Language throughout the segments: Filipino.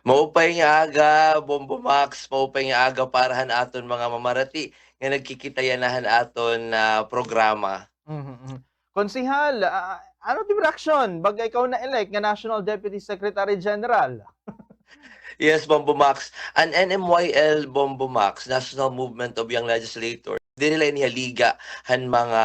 Maupay nga aga, Bombo Max, maupay nga aga parahan aton mga mamarati nga nagkikitayanahan aton na programa. Mhm, mhm. Konsehal, ano ti reaksyon baga ikaw na-elect nga National Deputy Secretary General? Yes, Bombo Max. An NMYL Bombo Max, National Movement of Young Legislators, di nila inihaliga han mga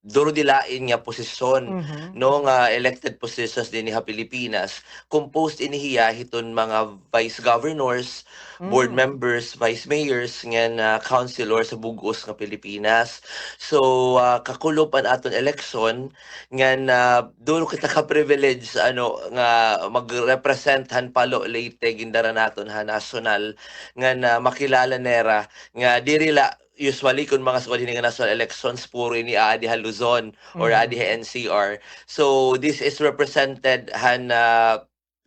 duro dilain nga posisyon Mhm, no nga elected positions din sa Pilipinas composed inihiya hiton mga vice governors, board hmm. members, vice mayors nga na councilor sa bug-os nga Pilipinas. So kakulopan aton election nga na duro kita ka privilege ano nga magrepresent han palo Leyte gindara naton ha national nga na makilala nera nga diri la usually kung mga squad nga national elections puro ini adi ha Luzon or adi Mhm. ha NCR. So this is represented han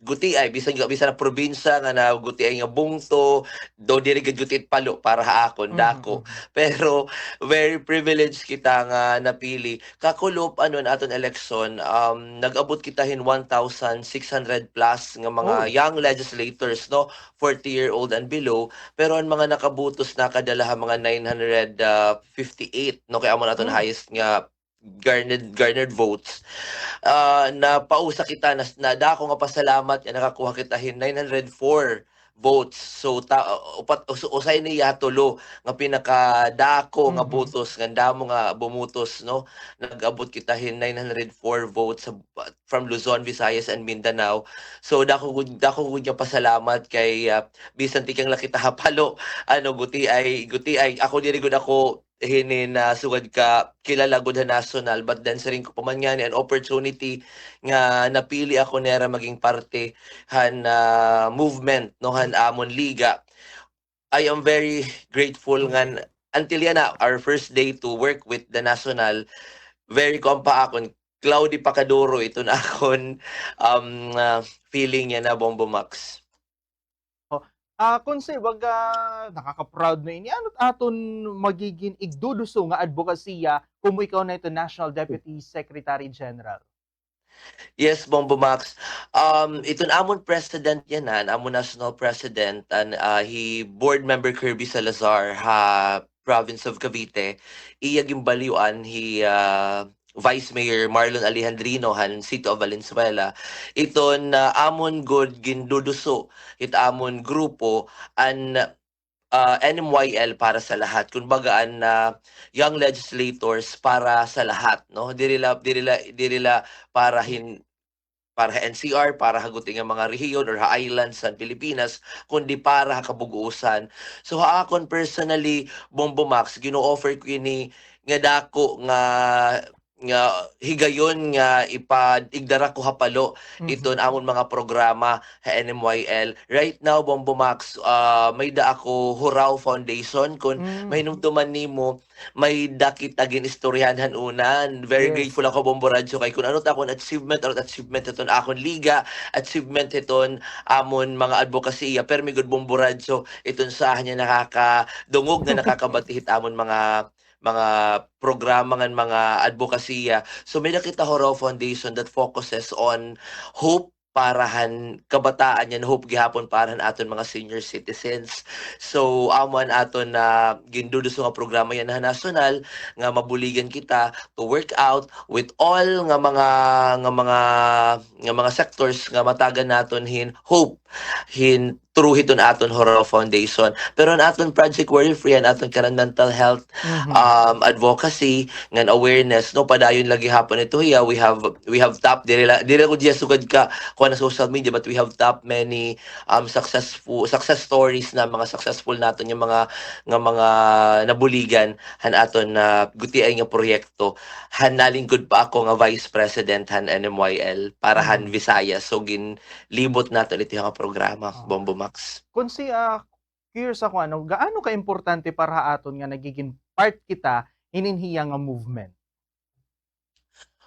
guti ay bisan na probinsya nga na guti ay nga bungto do diri gid guti palo para ha akon Mhm, dako. mhm. Pero very privileged kita nga napili kakulop ano aton election nag-abot kita hin 1,600 plus nga mga Oh. young legislators no 40-year-old and below pero ang mga nakabutos nakadala ha mga 958 no kay amo naton Hmm. highest nga garnered votes na pausa kita na dako nga pasalamat nga nakakuha kita hin 904 votes. So upat usay niya tulo nga pinakadako nga Mhm. botos nga damo nga bumutos no. Nag-abot kita hin 904 votes from Luzon, Visayas and Mindanao. So dako gud nga pasalamat kay bisan tikang lakita hapalo ano guti ay ako diri gud ako hinin na sugad ka kilala gud sa national but then sa ring ko pa man nga ni an opportunity nga napili ako nera maging parte han movement no han amon liga. I am very grateful nga until yan na our first day to work with the national very kompa akon cloudy pa kaduro ito na akon feeling niya na Bombo Max. Oh, kunse baga nakaka-proud na ini ano't aton magiging igduduso nga adbokasiya kung ikaw na ito National Deputy Secretary General? Yes, Bombo Max. Ito na amon president yan amon national president and he board member Kirby Salazar ha province of Cavite. Iya gimbaliwan he Vice Mayor Marlon Alejandrino han City of Valenzuela. Iton amon good ginduduso it amon grupo an NMYL para sa lahat. Kumbaga young legislators para sa lahat, no? Dirila para NCR, para haguting ang mga rehiyon or islands sa Pilipinas, kundi para kabuguusan. So haakon personally, Bombo Max, gino-offer ko ini nga dako nga higayon nga igdara ko hapalo iton Mhm. amon mga programa sa NMYL. Right now, Bombo Max, may da ako Hurao Foundation kung may Hmm. numtuman nimo may dakit agin istoryahan unan. Very Yes, grateful ako Bombo Radyo kay kung ano ta akong achievement or achievement iton akon liga, achievement iton amon mga advokasya. Pero may good Bombo Radyo iton sa niya nakakadungog nga nakakabatihit amon mga programa ng mga advokasya. So may nakita Horo Foundation that focuses on hope parahan kabataan yan hope gihapon parahan aton mga senior citizens. So amon aton na ginduduso nga programa yan na national nga mabuligan kita to work out with all nga mga sectors nga matagan naton hin hope hin through hiton aton Horo Foundation. Pero ang aton Project Worry Free and aton karon mental health Mhm. advocacy ngan awareness no padayon lagi hapon ito hiya we have top diri ko diya sugad ka kuha na social media but we have top many success stories na mga successful naton yung mga nabuligan han aton na gutiay nga proyekto han nalingkod pa ako nga vice president han NMYL para han Mhm. Visayas so ginlibot naton ito nga programa Oo. Bombo Max. Kunsi curious ako ano, gaano kaimportante para aton nga nagiging part kita ininhiya nga movement?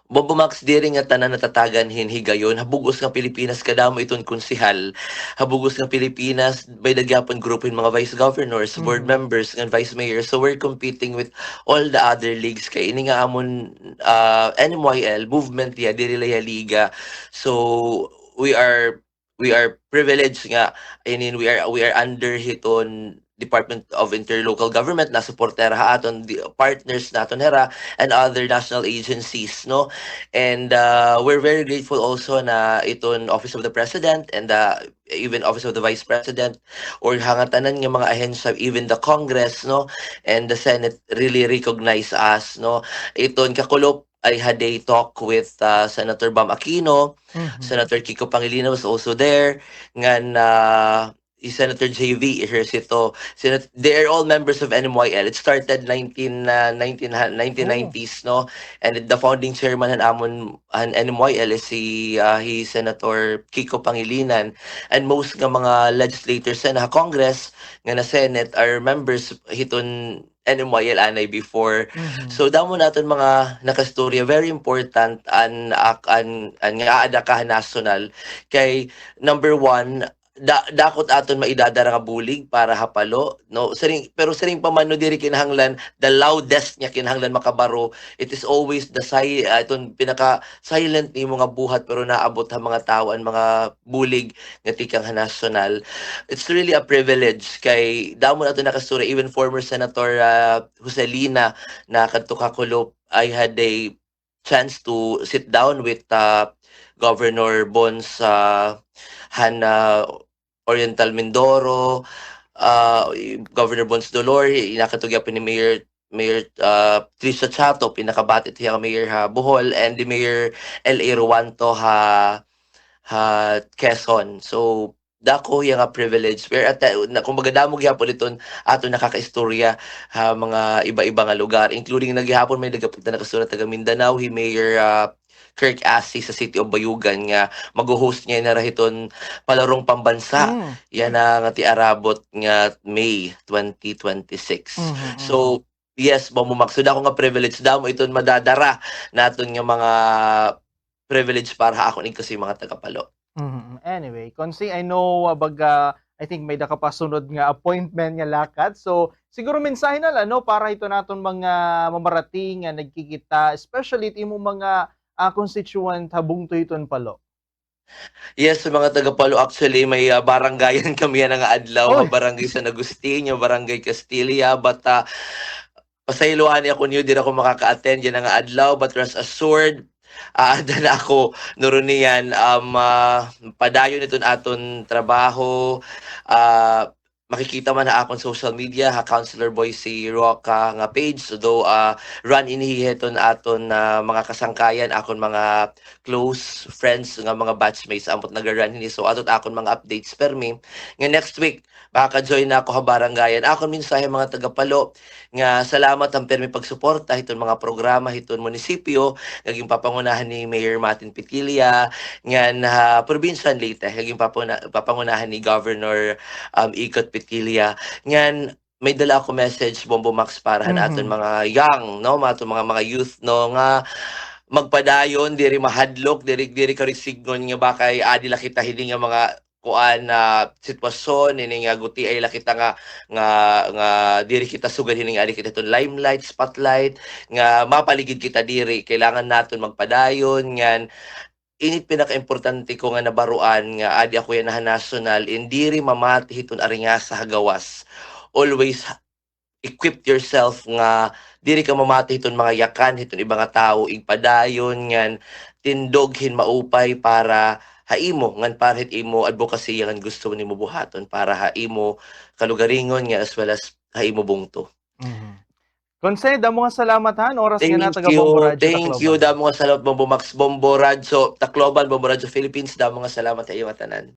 Bobo Max diri nga tanan natatagan hinhigayon habugos nga Pilipinas kadamo iton konsehal habugos nga Pilipinas by dagyapon grupo yung mga vice governors board Mhm. members and vice mayors so we're competing with all the other leagues kay ini nga amon NMYL movement ya diri la ya liga so we are we are privileged nga. I mean, we are under hiton Department of Interlocal Government na supportera ha aton the partners naton hera and other national agencies, no. And we're very grateful also na iton Office of the President and even Office of the Vice President or hangatanan ng mga ahensya, even the Congress, no, and the Senate really recognize us, no. Iton kakulop, I had a talk with Senator Bam Aquino. Mhm. Senator Kiko Pangilinan was also there. Ngan Senator JV Ejercito. They're all members of NMYL. It started Oh. 1990s, no? And the founding chairman han amon han NMYL is he Senator Kiko Pangilinan. And most nga mga legislators sa na Congress nga na Senate are members hiton NMYL anay before. Mhm. So damo naton mga nakastorya very important an nga ada ka national kay number one dakot aton maidadara nga bulig para hapalo, no, pero siring pamano diri kinahanglan the loudest niya kinahanglan makabaro. It is always iton pinaka silent ni mga buhat pero naabot ha mga tao ang mga bulig nga tikang national. It's really a privilege kay damo nato nakastorya even former Senator Joselina na kadto kakulop. I had a chance to sit down with Governor Bons Han Oriental Mindoro, Governor Bons Dolor, inakatugya pa ni Mayor Trisha Chato, pinakabatit siya ka Mayor ha Bohol, and the Mayor L.A. Ruanto Quezon. So dako yang nga privilege where at na kumbaga damo gyapon iton ato nakakaistorya ha mga iba-iba nga lugar including naghihapon may nagapunta na kasura taga Mindanao hi Mayor Kirk Assi sa City of Bayugan nga mag-host niya na rahiton palarong pambansa Hmm. yan nga ti arabot nga May 2026. Mhm, mhm. So yes, mamumak so dako nga privilege damo iton madadara naton nga mga privilege para ako kasi mga tagapalo. Mhm. Anyway, Konsi, I know, I think may nakapasunod nga appointment nga lakad. So, siguro mensahe na lang, no, para ito naton mga mamarating nga nagkikita, especially iti mo mga constituent habung tuyton palo. Yes, sa mga taga-Palo actually may barangayan kami yan nga adlaw, Oy! barangay San Agustin, barangay Castilla, but pasaylohan ni ako niyo di na ako makaka-attend yan nga adlaw but rest assured na ako nuruniyan padayon iton aton trabaho makikita man na akong social media ha Counselor Boy si Roca nga page though run inihiheton aton mga kasangkayan akon mga close friends nga mga batchmates amot naga-run ini so atot akon mga updates permi nga next week makaka-join na ako ha barangayan akon mensahe mga taga-Palo nga salamat ang permi pagsuporta hiton mga programa hiton munisipyo naging papangunahan ni Mayor Martin Pitilla ngan probinsyan Leyte naging papangunahan ni Governor Ikot Pitilla ngan may dala ako message Bombo Max para naton Mhm. mga young no mga youth no nga magpadayon diri mahadlok diri ka risignon nga bakay adila kita hili nga mga kuan na sitwasyon ini nga guti ay kita nga diri kita sugad hini nga adi kita to limelight spotlight nga mapaligid kita diri kailangan naton magpadayon ngan init pinakaimportante ko nga nabaruan nga adi ako yan na national indiri mamati hiton ari nga sa hagawas always equip yourself nga diri ka mamati hiton mga yakan hiton ibang nga tao igpadayon ngan tindoghin maupay para haimo ngan para hit imo advocacy ngan gusto nimo buhaton para haimo kalugaringon nga as well as haimo bungto. Mhm. Konse, damo nga salamat han, oras nga na Thank taga Bombo you, Radyo thank you. Tacloban. Damo nga salamat Bombo Max, Bombo Radyo, Tacloban, Bombo Radyo Philippines. Damo nga salamat sa iyo tanan.